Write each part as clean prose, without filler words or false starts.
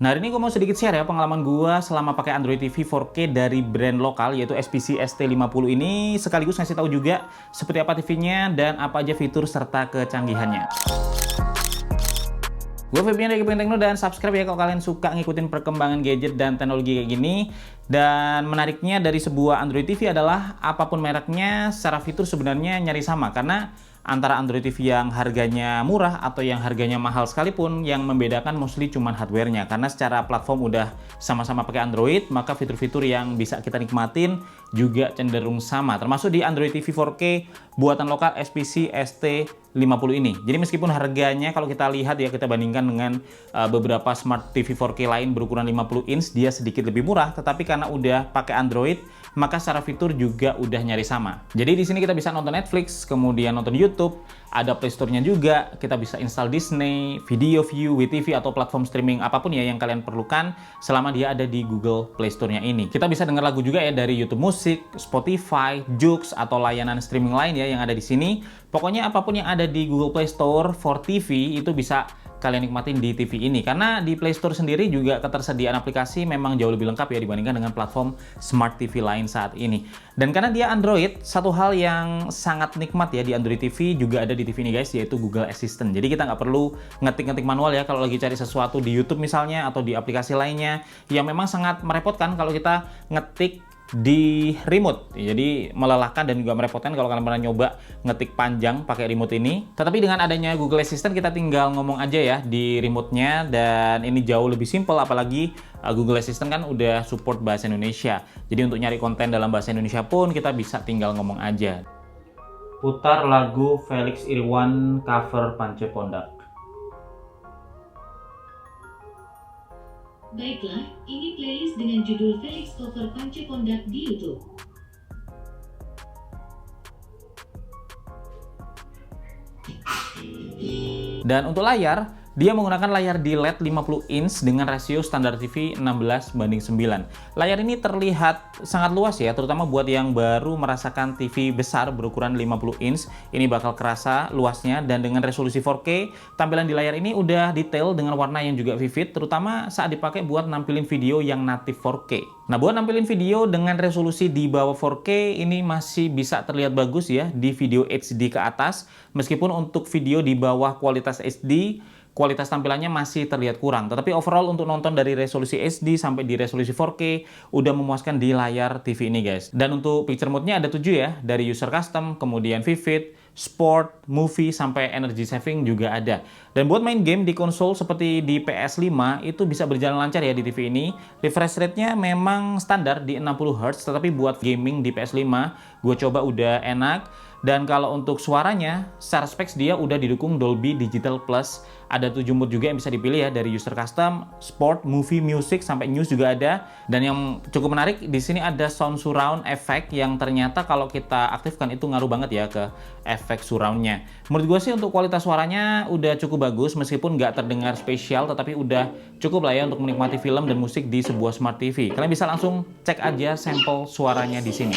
Nah, hari ini gue mau sedikit share ya pengalaman gue selama pakai Android TV 4K dari brand lokal yaitu SPC ST50 ini, sekaligus ngasih tahu juga seperti apa TV-nya dan apa aja fitur serta kecanggihannya. Gue Febian dari Kepengen Tekno dan subscribe ya kalau kalian suka ngikutin perkembangan gadget dan teknologi kayak gini. Dan menariknya dari sebuah Android TV adalah apapun mereknya secara fitur sebenarnya nyari sama, karena antara Android TV yang harganya murah atau yang harganya mahal sekalipun, yang membedakan mostly cuman hardware-nya. Karena secara platform udah sama-sama pakai Android, maka fitur-fitur yang bisa kita nikmatin juga cenderung sama. Termasuk di Android TV 4K buatan lokal SPC ST50 ini. Jadi meskipun harganya kalau kita lihat ya, kita bandingkan dengan beberapa Smart TV 4K lain berukuran 50 inch, dia sedikit lebih murah, tetapi karena udah pakai Android, maka secara fitur juga udah nyari sama. Jadi di sini kita bisa nonton Netflix, kemudian nonton YouTube, ada Play Store-nya juga, kita bisa install Disney, Video View, WeTV atau platform streaming apapun ya yang kalian perlukan selama dia ada di Google Play Store-nya ini. Kita bisa dengar lagu juga ya dari YouTube Musik, Spotify, Joox atau layanan streaming lain ya yang ada di sini. Pokoknya apapun yang ada di Google Play Store for TV itu bisa kalian nikmatin di TV ini, karena di Play Store sendiri juga ketersediaan aplikasi memang jauh lebih lengkap ya dibandingkan dengan platform Smart TV lain saat ini. Dan karena dia Android, satu hal yang sangat nikmat ya di Android TV juga ada di TV ini guys, yaitu Google Assistant. Jadi kita nggak perlu ngetik-ngetik manual ya kalau lagi cari sesuatu di YouTube misalnya atau di aplikasi lainnya, yang memang sangat merepotkan kalau kita ngetik di remote. Jadi melelahkan dan juga merepotkan kalau kalian pernah nyoba ngetik panjang pakai remote ini. Tetapi dengan adanya Google Assistant kita tinggal ngomong aja ya di remote-nya, dan ini jauh lebih simple, apalagi Google Assistant kan udah support bahasa Indonesia. Jadi untuk nyari konten dalam bahasa Indonesia pun kita bisa tinggal ngomong aja. Putar lagu Felix Irwan cover Pance Pondak. Baiklah, ini playlist dengan judul Felix cover Pance Pondak di YouTube. Dan untuk layar, dia menggunakan layar di LED 50 inch dengan rasio standar TV 16:9. Layar ini terlihat sangat luas ya, terutama buat yang baru merasakan TV besar berukuran 50 inch. Ini bakal kerasa luasnya, dan dengan resolusi 4K, tampilan di layar ini udah detail dengan warna yang juga vivid, terutama saat dipakai buat nampilin video yang native 4K. Nah, buat nampilin video dengan resolusi di bawah 4K ini masih bisa terlihat bagus ya di video HD ke atas, meskipun untuk video di bawah kualitas HD, kualitas tampilannya masih terlihat kurang. Tetapi overall untuk nonton dari resolusi HD sampai di resolusi 4K udah memuaskan di layar TV ini guys. Dan untuk picture mode-nya ada 7 ya, dari user custom, kemudian vivid, sport, movie, sampai energy saving juga ada. Dan buat main game di konsol seperti di PS5 itu bisa berjalan lancar ya di TV ini. Refresh rate-nya memang standar di 60 Hz, tetapi buat gaming di PS5 gue coba udah enak. Dan kalau untuk suaranya, secara specs dia udah didukung Dolby Digital Plus. Ada 7 mode juga yang bisa dipilih ya, dari user custom, sport, movie, music, sampai news juga ada. Dan yang cukup menarik di sini ada sound surround effect yang ternyata kalau kita aktifkan itu ngaruh banget ya ke efek surround-nya. Menurut gue sih untuk kualitas suaranya udah cukup bagus, meskipun nggak terdengar spesial, tetapi udah cukup lah ya untuk menikmati film dan musik di sebuah Smart TV. Kalian bisa langsung cek aja sampel suaranya di sini.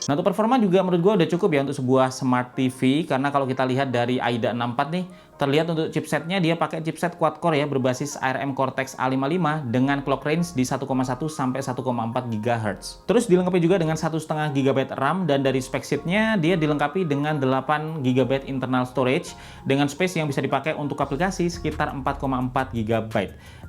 Nah, untuk performa juga menurut gue udah cukup ya untuk sebuah Smart TV, karena kalau kita lihat dari AIDA 64 nih, terlihat untuk chipsetnya dia pakai chipset quad-core ya, berbasis ARM Cortex A55 dengan clock range di 1,1 sampai 1,4 GHz. Terus dilengkapi juga dengan 1,5 GB RAM, dan dari spek sheet-nya dia dilengkapi dengan 8 GB internal storage dengan space yang bisa dipakai untuk aplikasi sekitar 4,4 GB.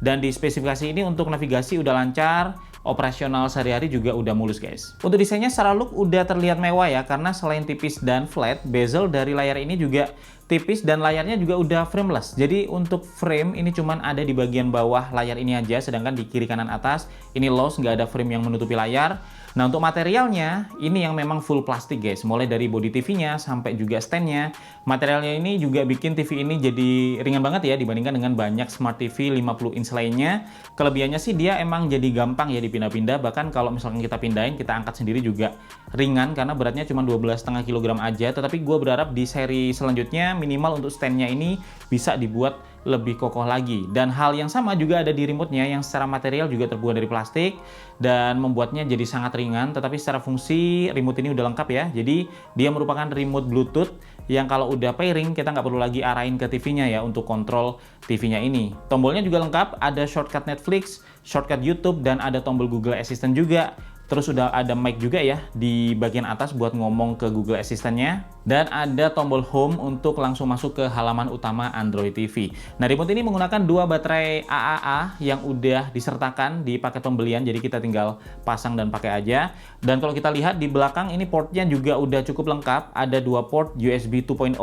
Dan di spesifikasi ini untuk navigasi udah lancar, operasional sehari-hari juga udah mulus guys. Untuk desainnya secara look udah terlihat mewah ya, karena selain tipis dan flat, bezel dari layar ini juga tipis dan layarnya juga udah frameless. Jadi untuk frame ini cuman ada di bagian bawah layar ini aja, sedangkan di kiri kanan atas ini lost, nggak ada frame yang menutupi layar. Nah, untuk materialnya ini yang memang full plastik guys, mulai dari body TV-nya sampai juga stand-nya. Materialnya ini juga bikin TV ini jadi ringan banget ya dibandingkan dengan banyak Smart TV 50 inch lainnya. Kelebihannya sih dia emang jadi gampang ya dipindah-pindah, bahkan kalau misalkan kita pindahin, kita angkat sendiri juga ringan karena beratnya cuma 12,5 kg aja. Tetapi gue berharap di seri selanjutnya minimal untuk stand-nya ini bisa dibuat lebih kokoh lagi. Dan hal yang sama juga ada di remote-nya yang secara material juga terbuat dari plastik dan membuatnya jadi sangat ringan, tetapi secara fungsi remote ini udah lengkap ya. Jadi dia merupakan remote Bluetooth yang kalau udah pairing kita nggak perlu lagi arahin ke TV-nya ya untuk kontrol TV-nya ini. Tombolnya juga lengkap, ada shortcut Netflix, shortcut YouTube, dan ada tombol Google Assistant juga. Terus udah ada mic juga ya di bagian atas buat ngomong ke Google Assistant-nya. Dan ada tombol home untuk langsung masuk ke halaman utama Android TV. Nah, remote ini menggunakan 2 baterai AAA yang udah disertakan di paket pembelian, jadi kita tinggal pasang dan pakai aja. Dan kalau kita lihat di belakang ini portnya juga udah cukup lengkap. Ada 2 port USB 2.0,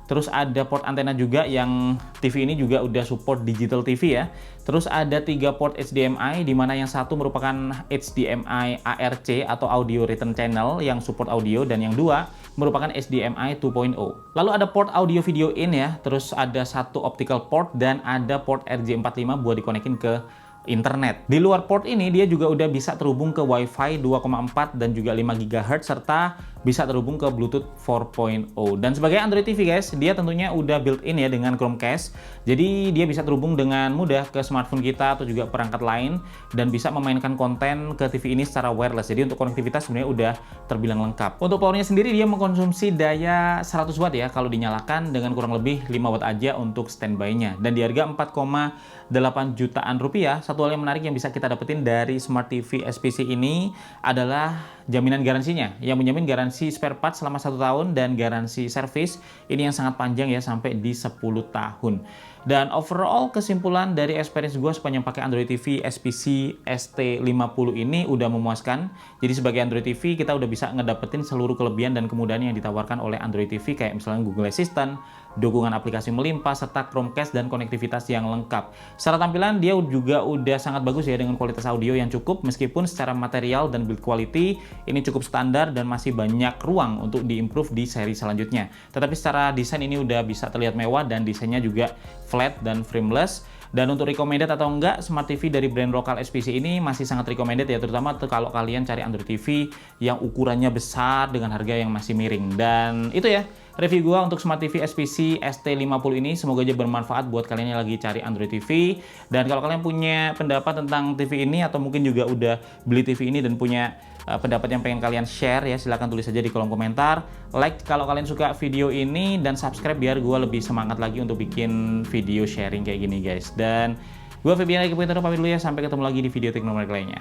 terus ada port antena juga yang TV ini juga udah support digital TV ya. Terus ada 3 port HDMI, di mana yang satu merupakan HDMI ARC atau Audio Return Channel yang support audio, dan yang dua merupakan HDMI 2.0. Lalu ada port audio video in ya, terus ada 1 optical port dan ada port RJ45 buat dikonekin ke internet. Di luar port ini dia juga udah bisa terhubung ke Wi-Fi 2,4 dan juga 5 GHz serta bisa terhubung ke Bluetooth 4.0. Dan sebagai Android TV guys, dia tentunya udah built-in ya dengan Chromecast. Jadi dia bisa terhubung dengan mudah ke smartphone kita atau juga perangkat lain dan bisa memainkan konten ke TV ini secara wireless. Jadi untuk konektivitas sebenarnya udah terbilang lengkap. Untuk powernya sendiri dia mengkonsumsi daya 100 watt ya kalau dinyalakan, dengan kurang lebih 5 watt aja untuk standby-nya. Dan di harga 4,8 jutaan rupiah, satu hal yang menarik yang bisa kita dapetin dari Smart TV SPC ini adalah jaminan garansinya, yang menjamin garansi spare part selama 1 tahun dan garansi service ini yang sangat panjang ya, sampai di 10 tahun. Dan overall kesimpulan dari experience gue sepanjang pakai Android TV SPC ST50 ini udah memuaskan. Jadi sebagai Android TV kita udah bisa ngedapetin seluruh kelebihan dan kemudahan yang ditawarkan oleh Android TV, kayak misalnya Google Assistant, dukungan aplikasi melimpah, serta Chromecast dan konektivitas yang lengkap. Secara tampilan dia juga udah sangat bagus ya, dengan kualitas audio yang cukup, meskipun secara material dan build quality ini cukup standar dan masih banyak ruang untuk diimprove di seri selanjutnya. Tetapi secara desain ini udah bisa terlihat mewah dan desainnya juga flat dan frameless. Dan untuk recommended atau enggak, Smart TV dari brand lokal SPC ini masih sangat recommended ya, terutama kalau kalian cari Android TV yang ukurannya besar dengan harga yang masih miring. Dan itu ya review gua untuk Smart TV SPC ST50 ini. Semoga aja bermanfaat buat kalian yang lagi cari Android TV. Dan kalau kalian punya pendapat tentang TV ini, atau mungkin juga udah beli TV ini dan punya pendapat yang pengen kalian share ya, silahkan tulis aja di kolom komentar. Like kalau kalian suka video ini, dan subscribe biar gue lebih semangat lagi untuk bikin video sharing kayak gini guys. Dan gue Febian lagi pamit dulu ya, sampai ketemu lagi di video teknologi lainnya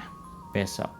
besok.